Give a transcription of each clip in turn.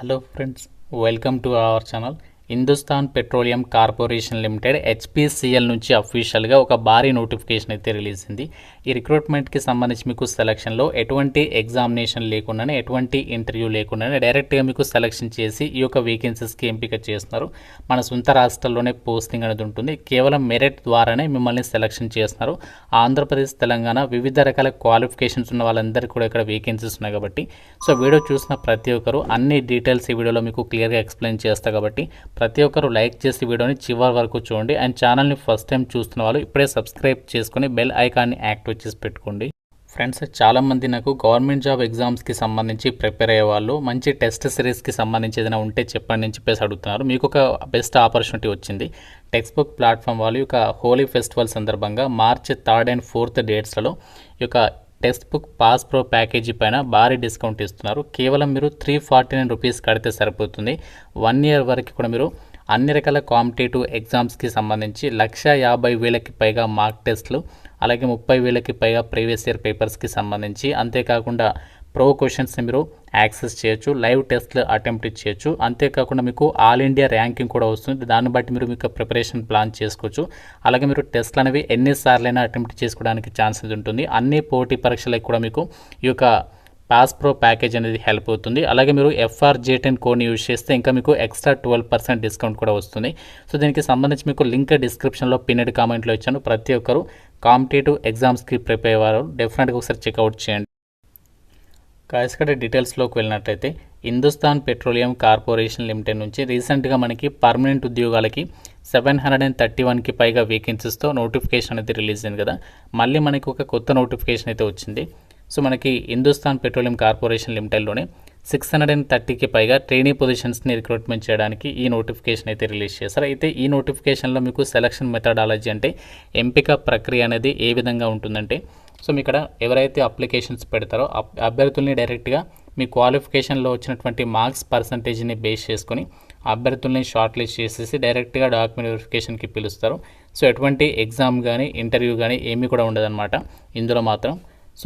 Hello friends, welcome to our channel. Hindustan petroleum corporation limited HPCL నుంచి అఫీషియల్గా ఒక భారీ నోటిఫికేషన్ అయితే రిలీజ్ అయింది. ఈ రిక్రూట్మెంట్కి సంబంధించి మీకు సెలక్షన్లో ఎటువంటి ఎగ్జామినేషన్ లేకుండానే, ఎటువంటి ఇంటర్వ్యూ లేకుండానే డైరెక్ట్గా మీకు సెలక్షన్ చేసి ఈ యొక్క వేకెన్సీస్కి ఎంపిక చేస్తున్నారు. మన సొంత రాష్ట్రాల్లోనే పోస్టింగ్ అనేది ఉంటుంది. కేవలం మెరిట్ ద్వారానే మిమ్మల్ని సెలక్షన్ చేస్తున్నారు. ఆంధ్రప్రదేశ్, తెలంగాణ వివిధ రకాల క్వాలిఫికేషన్స్ ఉన్న వాళ్ళందరికీ కూడా ఇక్కడ వేకెన్సీస్ ఉన్నాయి కాబట్టి వీడియో చూసిన ప్రతి ఒక్కరు అన్ని డీటెయిల్స్ ఈ వీడియోలో మీకు క్లియర్గా ఎక్స్ప్లెయిన్ చేస్తారు. కాబట్టి ప్రతి ఒక్కరు లైక్ చేసి వీడియోని చివరి వరకు చూడండి. అండ్ ఛానల్ని ఫస్ట్ టైం చూస్తున్న వాళ్ళు ఇప్పుడే సబ్స్క్రైబ్ చేసుకొని బెల్ ఐకాన్ని యాక్టివేట్ చేసి పెట్టుకోండి. ఫ్రెండ్స్, చాలామంది నాకు గవర్నమెంట్ జాబ్ ఎగ్జామ్స్కి సంబంధించి ప్రిపేర్ అయ్యే వాళ్ళు మంచి టెస్ట్ సిరీస్కి సంబంధించి ఏదైనా ఉంటే చెప్పండి అని చెప్పేసి అడుగుతున్నారు. మీకు ఒక బెస్ట్ ఆపర్చునిటీ వచ్చింది. టెక్స్ట్ బుక్ ప్లాట్ఫామ్ వాళ్ళు ఈ యొక్క హోలీ ఫెస్టివల్ సందర్భంగా మార్చి 3rd and 4th డేట్స్లలో ఈ యొక్క text book pass pro package పైన భారీ డిస్కౌంట్ ఇస్తున్నారు. కేవలం మీరు 349 రూపీస్ కడితే సరిపోతుంది. 1 year వరకు కూడా మీరు అన్ని రకాల కాంపిటేటివ్ ఎగ్జామ్స్కి సంబంధించి 1,50,000కి పైగా మార్క్ టెస్ట్లు, అలాగే 30,000కి పైగా ప్రీవియస్ ఇయర్ పేపర్స్కి సంబంధించి, అంతేకాకుండా ప్రో క్వశ్చన్స్ని మీరు యాక్సెస్ చేయొచ్చు, లైవ్ టెస్ట్లు అటెంప్ట్ చేయొచ్చు. అంతేకాకుండా మీకు ఆల్ ఇండియా ర్యాంకింగ్ కూడా వస్తుంది. దాన్ని బట్టి మీరు మీకు ప్రిపరేషన్ ప్లాన్ చేసుకోవచ్చు. అలాగే మీరు టెస్ట్లు అనేవి ఎన్నిసార్లైనా అటెంప్ట్ చేసుకోవడానికి ఛాన్సెస్ ఉంటుంది. అన్ని పోటీ పరీక్షలకు కూడా మీకు ఈ యొక్క పాస్ ప్రో ప్యాకేజ్ అనేది హెల్ప్ అవుతుంది. అలాగే మీరు FRJ10 కోడ్ని యూజ్ చేస్తే ఇంకా మీకు ఎక్స్ట్రా 12% డిస్కౌంట్ కూడా వస్తుంది. దీనికి సంబంధించి మీకు లింక్ డిస్క్రిప్షన్లో పిన్నెడ్ కామెంట్లో ఇచ్చాను. ప్రతి ఒక్కరు కాంపిటేటివ్ ఎగ్జామ్స్కి ప్రిపేర్ అయ్యేవారు డెఫినెట్గా ఒకసారి చెక్అవుట్ చేయండి. ఇక్కడ డీటెయిల్స్లోకి వెళ్ళినట్లయితే హిందుస్థాన్ పెట్రోలియం కార్పొరేషన్ లిమిటెడ్ నుంచి రీసెంట్గా మనకి పర్మనెంట్ ఉద్యోగాలకి 731కి పైగా వేకెన్సీస్తో నోటిఫికేషన్ అనేది రిలీజ్ అయింది కదా. మళ్ళీ మనకి ఒక కొత్త నోటిఫికేషన్ అయితే వచ్చింది. మనకి హిందుస్థాన్ పెట్రోలియం కార్పొరేషన్ లిమిటెడ్లోనే 630కి పైగా ట్రైనీ పొజిషన్స్ని రిక్రూట్మెంట్ చేయడానికి ఈ నోటిఫికేషన్ అయితే రిలీజ్ చేశారు. అయితే ఈ నోటిఫికేషన్లో మీకు సెలక్షన్ మెథడాలజీ అంటే ఎంపిక ప్రక్రియ అనేది ఏ విధంగా ఉంటుందంటే, మీ ఇక్కడ ఎవరైతే అప్లికేషన్స్ పెడతారో అభ్యర్థుల్ని డైరెక్ట్గా మీ క్వాలిఫికేషన్లో వచ్చినటువంటి మార్క్స్ పర్సంటేజ్ని బేస్ చేసుకొని అభ్యర్థుల్ని షార్ట్ లిస్ట్ చేసేసి డైరెక్ట్గా డాక్యుమెంట్ వెరిఫికేషన్కి పిలుస్తారు. ఎటువంటి ఎగ్జామ్ కానీ ఇంటర్వ్యూ కానీ ఏమీ కూడా ఉండదన్నమాట ఇందులో మాత్రం.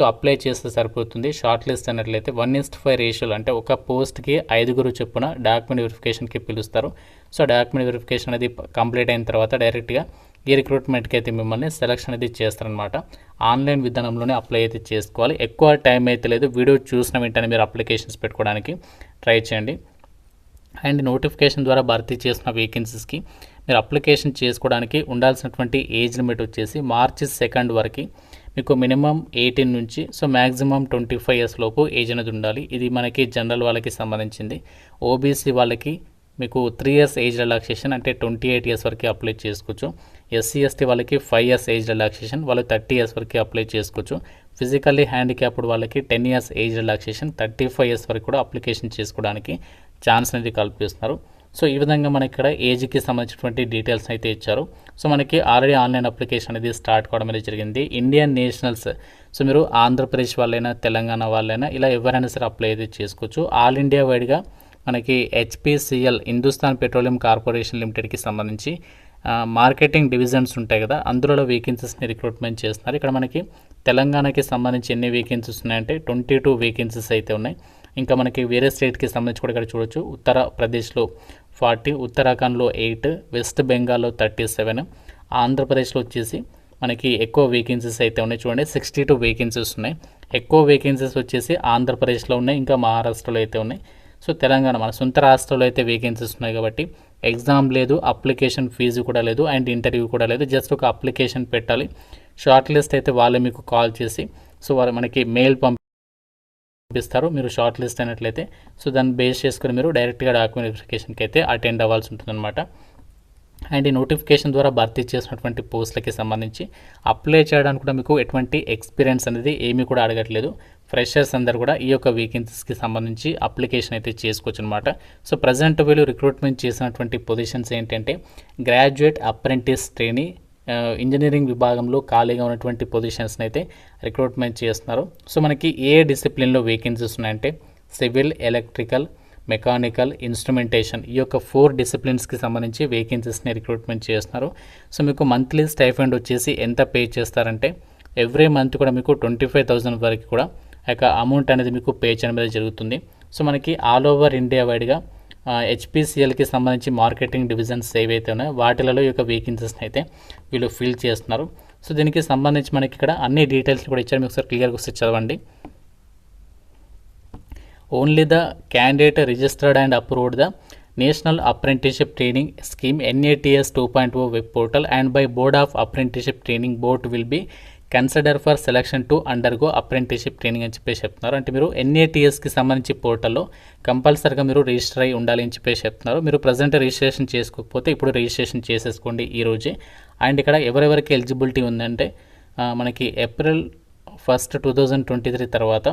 అప్లై చేస్తే సరిపోతుంది. షార్ట్ లిస్ట్ అన్నట్లయితే 1:5 రేషియోలో, అంటే ఒక పోస్ట్కి 5 చొప్పున డాక్యుమెంట్ వెరిఫికేషన్కి పిలుస్తారు. డాక్యుమెంట్ వెరిఫికేషన్ అనేది కంప్లీట్ అయిన తర్వాత డైరెక్ట్గా ఈ రిక్రూట్మెంట్కి అయితే మిమ్మల్ని సెలక్షన్ అనేది చేస్తారనమాట. ఆన్లైన్ విధానంలోనే అప్లై అయితే చేసుకోవాలి. ఎక్కువ టైం అయితే లేదు. వీడియో చూసిన వెంటనే మీరు అప్లికేషన్స్ పెట్టుకోవడానికి ట్రై చేయండి. అండ్ నోటిఫికేషన్ ద్వారా భర్తీ చేసిన వేకెన్సీస్కి మీరు అప్లికేషన్ చేసుకోవడానికి ఉండాల్సినటువంటి ఏజ్ లిమిట్ వచ్చేసి మార్చి 2 వరకు మీకు మినిమం 18 నుంచి మ్యాక్సిమం 25 years లోపు ఏజ్ అనేది ఉండాలి. ఇది మనకి జనరల్ వాళ్ళకి సంబంధించింది. ఓబీసీ వాళ్ళకి మీకు 3 years ఏజ్ రిలాక్సేషన్, అంటే 28 years వరకు అప్లై చేసుకోవచ్చు. SC/ST వాళ్ళకి 5 years ఏజ్ రిలాక్సేషన్, వాళ్ళు 30 years వరకు అప్లై చేసుకోవచ్చు. ఫిజికల్లీ హ్యాండిక్యాప్డ్ వాళ్ళకి 10 years ఏజ్ రిలాక్సేషన్, 35 years వరకు కూడా అప్లికేషన్ చేసుకోవడానికి ఛాన్స్ అనేది కల్పిస్తున్నారు. ఈ విధంగా మనకి ఇక్కడ ఏజ్కి సంబంధించినటువంటి డీటెయిల్స్ అయితే ఇచ్చారు. మనకి ఆల్రెడీ ఆన్లైన్ అప్లికేషన్ అనేది స్టార్ట్ కావడం అనేది జరిగింది. ఇండియన్ నేషనల్స్, మీరు ఆంధ్రప్రదేశ్ వాళ్ళైనా, తెలంగాణ వాళ్ళైనా, ఇలా ఎవరైనా సరే అప్లై అయితే చేసుకోవచ్చు. ఆల్ ఇండియా వైడ్గా మనకి HPCL హిందుస్థాన్ పెట్రోలియం కార్పొరేషన్ లిమిటెడ్కి సంబంధించి మార్కెటింగ్ డివిజన్స్ ఉంటాయి కదా, అందులో వేకెన్సీస్ని రిక్రూట్మెంట్ చేస్తున్నారు. ఇక్కడ మనకి తెలంగాణకి సంబంధించి ఎన్ని వేకెన్సీస్ ఉన్నాయంటే 22 వేకెన్సీస్ అయితే ఉన్నాయి. ఇంకా మనకి వేరే స్టేట్కి సంబంధించి కూడా ఇక్కడ చూడొచ్చు. ఉత్తరప్రదేశ్లో 40, ఉత్తరాఖండ్లో 8, వెస్ట్ బెంగాల్లో 37, ఆంధ్రప్రదేశ్లో వచ్చేసి మనకి ఎక్కువ వేకెన్సీస్ అయితే ఉన్నాయి. చూడండి, 62 వేకెన్సీస్ ఉన్నాయి. ఎక్కువ వేకెన్సీస్ వచ్చేసి ఆంధ్రప్రదేశ్లో ఉన్నాయి, ఇంకా మహారాష్ట్రలో అయితే ఉన్నాయి. తెలంగాణ మన సొంత రాష్ట్రంలో అయితే వేకెన్సీస్ ఉన్నాయి కాబట్టి ఎగ్జామ్ లేదు, అప్లికేషన్ ఫీజు కూడా లేదు, అండ్ ఇంటర్వ్యూ కూడా లేదు. జస్ట్ ఒక అప్లికేషన్ పెట్టాలి. షార్ట్ లిస్ట్ అయితే వాళ్ళే మీకు కాల్ చేసి వారు మనకి మెయిల్ పంపిస్తారు. మీరు షార్ట్ లిస్ట్ అయినట్లయితే దాన్ని బేస్ చేసుకుని మీరు డైరెక్ట్గా డాక్యుమెంట్ వెరిఫికేషన్కి అయితే అటెండ్ అవ్వాల్సి ఉంటుందన్నమాట. అండ్ ఈ నోటిఫికేషన్ ద్వారా భర్తీ చేసినటువంటి పోస్టులకి సంబంధించి అప్లై చేయడానికి కూడా మీకు ఎటువంటి ఎక్స్పీరియన్స్ అనేది ఏమీ కూడా అడగట్లేదు. ఫ్రెషర్స్ అందరు కూడా ఈ యొక్క వేకెన్సీస్కి సంబంధించి అప్లికేషన్ అయితే చేసుకోవచ్చు అనమాట. ప్రజెంట్ వీళ్ళు రిక్రూట్మెంట్ చేసినటువంటి పొజిషన్స్ ఏంటంటే గ్రాడ్యుయేట్, అప్రెంటిస్, ట్రైనీ, ఇంజనీరింగ్ విభాగంలో ఖాళీగా ఉన్నటువంటి పొజిషన్స్ని అయితే రిక్రూట్మెంట్ చేస్తున్నారు. మనకి ఏ డిసిప్లిన్లో వేకెన్సీస్ ఉన్నాయంటే సివిల్, ఎలక్ట్రికల్, మెకానికల్, ఇన్స్ట్రుమెంటేషన్, ఈ యొక్క 4 డిసిప్లిన్స్కి సంబంధించి వేకెన్సీస్ని రిక్రూట్మెంట్ చేస్తున్నారు. మీకు మంత్లీ స్టైఫండ్ వచ్చేసి ఎంత పే చేస్తారంటే ఎవ్రీ మంత్ కూడా మీకు 25,000 వరకు కూడా యొక్క అమౌంట్ అనేది మీకు పే చేయడం అనేది జరుగుతుంది. సో మనకి ఆల్ ఓవర్ ఇండియా వైడ్గా హెచ్పిసిఎల్కి సంబంధించి మార్కెటింగ్ డివిజన్స్ ఏవైతే ఉన్నాయో వాటిలలో ఈ యొక్క వేకెన్సీస్ని అయితే వీళ్ళు ఫిల్ చేస్తున్నారు. సో దీనికి సంబంధించి మనకి ఇక్కడ అన్ని డీటెయిల్స్ కూడా ఇచ్చారు, మీకు ఒకసారి క్లియర్గా ఒకసారి చదవండి. Only the candidate registered and approved the national apprenticeship training scheme NATS 2.0 web portal and by board of apprenticeship training board will be consider for selection to undergo apprenticeship training అని చెప్పేసి చెప్తున్నారు. అంటే మీరు NATSకి సంబంధించి పోర్టల్లో కంపల్సరీగా మీరు రిజిస్టర్ అయి ఉండాలి అని చెప్పేసి చెప్తున్నారు. మీరు ప్రజెంట్ రిజిస్ట్రేషన్ చేసుకోకపోతే ఇప్పుడు రిజిస్ట్రేషన్ చేసేసుకోండి ఈ రోజే. అండ్ ఇక్కడ ఎవరెవరికి ఎలిజిబిలిటీ ఉందంటే మనకి April 1, 2023 తర్వాత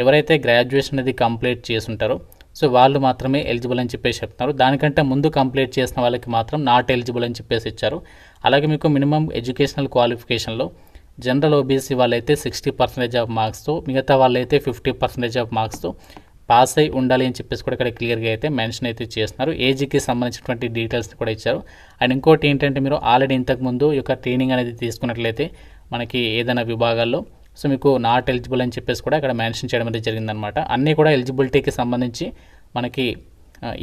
ఎవరైతే గ్రాడ్యుయేషన్ అనేది కంప్లీట్ చేసుంటారో సో వాళ్ళు మాత్రమే ఎలిజిబుల్ అని చెప్పేసి చెప్తున్నారు. దానికంటే ముందు కంప్లీట్ చేసిన వాళ్ళకి మాత్రం నాట్ ఎలిజిబుల్ అని చెప్పేసి ఇచ్చారు. అలాగే మీకు మినిమం ఎడ్యుకేషనల్ క్వాలిఫికేషన్లో జనరల్ ఓబీసీ వాళ్ళైతే 60% ఆఫ్ మార్క్స్తో, మిగతా వాళ్ళైతే 50% ఆఫ్ మార్క్స్తో పాస్ అయి ఉండాలి అని చెప్పేసి కూడా ఇక్కడ క్లియర్గా అయితే మెన్షన్ అయితే చేస్తున్నారు. ఏజ్కి సంబంధించినటువంటి డీటెయిల్స్ కూడా ఇచ్చారు. అండ్ ఇంకోటి ఏంటంటే మీరు ఆల్రెడీ ఇంతకుముందు ఈ యొక్క ట్రైనింగ్ అనేది తీసుకున్నట్లయితే మనకి ఏదైనా విభాగాల్లో సో మీకు నాట్ ఎలిజిబుల్ అని చెప్పేసి కూడా ఇక్కడ మెన్షన్ చేయడం అనేది జరిగిందనమాట. అన్నీ కూడా ఎలిజిబిలిటీకి సంబంధించి మనకి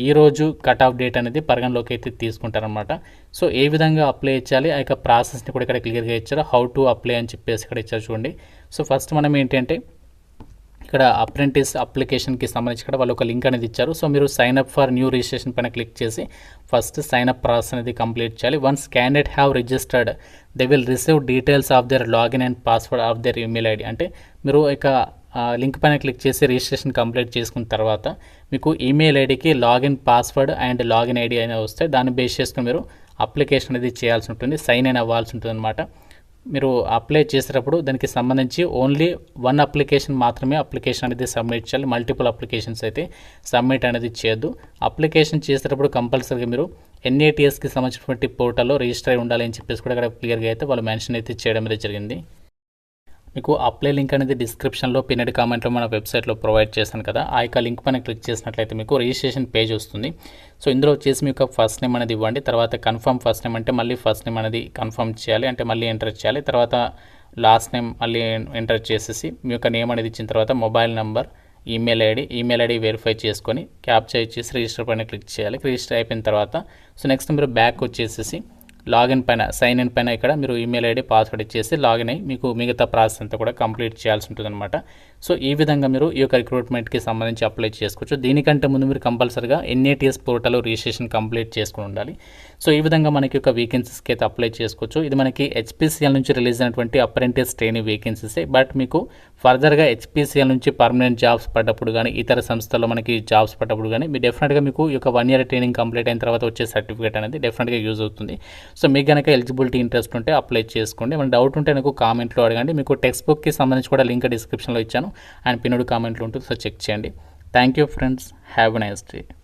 ఈరోజు కట్ ఆఫ్ డేట్ అనేది పరిగణలోకి అయితే తీసుకుంటారనమాట. సో ఏ విధంగా అప్లై చేయాలి ఆ యొక్క ప్రాసెస్ని కూడా ఇక్కడ క్లియర్గా ఇచ్చారు. హౌ టు అప్లై అని చెప్పేసి ఇక్కడ ఇచ్చారు చూడండి. సో ఫస్ట్ మనం ఏంటంటే ఇక్కడ అప్రెంటిస్ అప్లికేషన్కి సంబంధించి ఇక్కడ వాళ్ళు ఒక లింక్ అనేది ఇచ్చారు. సో మీరు sign up for new registration పైన క్లిక్ చేసి ఫస్ట్ సైన్ అప్ ప్రాసెస్ అనేది కంప్లీట్ చేయాలి. Once candidate have registered they will receive details of their login and password of their email ID. అంటే మీరు ఇక లింక్ పైన క్లిక్ చేసి రిజిస్ట్రేషన్ కంప్లీట్ చేసుకున్న తర్వాత మీకు ఈమెయిల్ ఐడికి login password and login ID అనేది వస్తాయి. దాన్ని బేస్ చేసుకుని మీరు అప్లికేషన్ అనేది చేయాల్సి ఉంటుంది, సైన్ ఇన్ అవ్వాల్సి ఉంటుంది అనమాట. మీరు అప్లై చేసేటప్పుడు దానికి సంబంధించి ఓన్లీ వన్ అప్లికేషన్ మాత్రమే అప్లికేషన్ అనేది సబ్మిట్ చేయాలి. మల్టిపుల్ అప్లికేషన్స్ అయితే సబ్మిట్ అనేది చేయొద్దు. అప్లికేషన్ చేసేటప్పుడు కంపల్సరీగా మీరు NATSకి సంబంధించినటువంటి పోర్టల్లో రిజిస్టర్ అయి ఉండాలి అని చెప్పేసి కూడా ఇక్కడ క్లియర్గా అయితే వాళ్ళు మెన్షన్ అయితే చేయడం అనేది జరిగింది. మీకు అప్లై లింక్ అనేది డిస్క్రిప్షన్లో పిన్నెడ్ కామెంట్లో మన వెబ్సైట్లో ప్రొవైడ్ చేశాను కదా, ఆ యొక్క లింక్ పైన క్లిక్ చేసినట్లయితే మీకు రిజిస్ట్రేషన్ పేజ్ వస్తుంది. సో ఇందులో వచ్చేసి మీకు ఫస్ట్ నేమ్ అనేది ఇవ్వండి. తర్వాత కన్ఫర్మ్ ఫస్ట్ నేమ్ అంటే మళ్ళీ ఫస్ట్ నేమ్ అనేది కన్ఫర్మ్ చేయాలి, అంటే మళ్ళీ ఎంటర్ చేయాలి. తర్వాత లాస్ట్ నేమ్ మళ్ళీ ఎంటర్ చేసేసి మీ యొక్క నేమ్ అనేది ఇచ్చిన తర్వాత mobile number, email ID verify చేసుకొని క్యాప్చా ఇచ్చేసి రిజిస్టర్ పైన క్లిక్ చేయాలి. రిజిస్టర్ అయిపోయిన తర్వాత సో నెక్స్ట్ మీరు బ్యాక్ వచ్చేసేసి లాగిన్ పైన సైన్ ఇన్ పైన ఇక్కడ మీరు ఈమెయిల్ ఐడి పాస్వర్డ్ ఇచ్చేసి లాగిన్ అయ్యి మీకు మిగతా ప్రాసెస్ అంతా కూడా కంప్లీట్ చేయాల్సి ఉంటుంది అనమాట. సో ఈ విధంగా మీరు ఈ యొక్క రిక్రూట్మెంట్కి సంబంధించి అప్లై చేసుకోవచ్చు. దీనికంటే ముందు మీరు కంపల్సరీగా NATS పోర్టల్లో రిజిస్ట్రేషన్ కంప్లీట్ చేసుకుని ఉండాలి. సో ఈ విధంగా మనకి యొక్క వేకెన్సీస్కి అయితే అప్లై చేసుకోవచ్చు. ఇది మనకి HPCL నుంచి రిలీజ్ అయినటువంటి అప్రెంటిస్ ట్రైనింగ్ వేకెన్సీసే. బట్ మీకు ఫర్దర్గా HPCL నుంచి పర్మనెంట్ జాబ్స్ పడ్డప్పుడు కానీ ఇతర సంస్థల్లో మనకి జాబ్స్ పడ్డప్పుడు కానీ మీ డెఫినెట్గా మీకు ఈ యొక్క 1 year ట్రైనింగ్ కంప్లీట్ అయిన తర్వాత వచ్చే సర్టిఫికేట్ అనేది డెఫినెట్గా యూజ్ అవుతుంది. సో మీకు కనుక ఎలిజిబిలిటీ ఇంట్రెస్ట్ ఉంటే అప్లై చేసుకోండి. ఏమైనా డౌట్ ఉంటే నాకు కామెంట్లో అడగండి. మీకు టెక్స్ట్ బుక్కి సంబంధించి కూడా లింక్ డిస్క్రిప్షన్లో ఇచ్చాను అండ్ పిన్నుడు కామెంట్లో ఉంటుంది, సో చెక్ చేయండి. Thank you friends, have a nice day.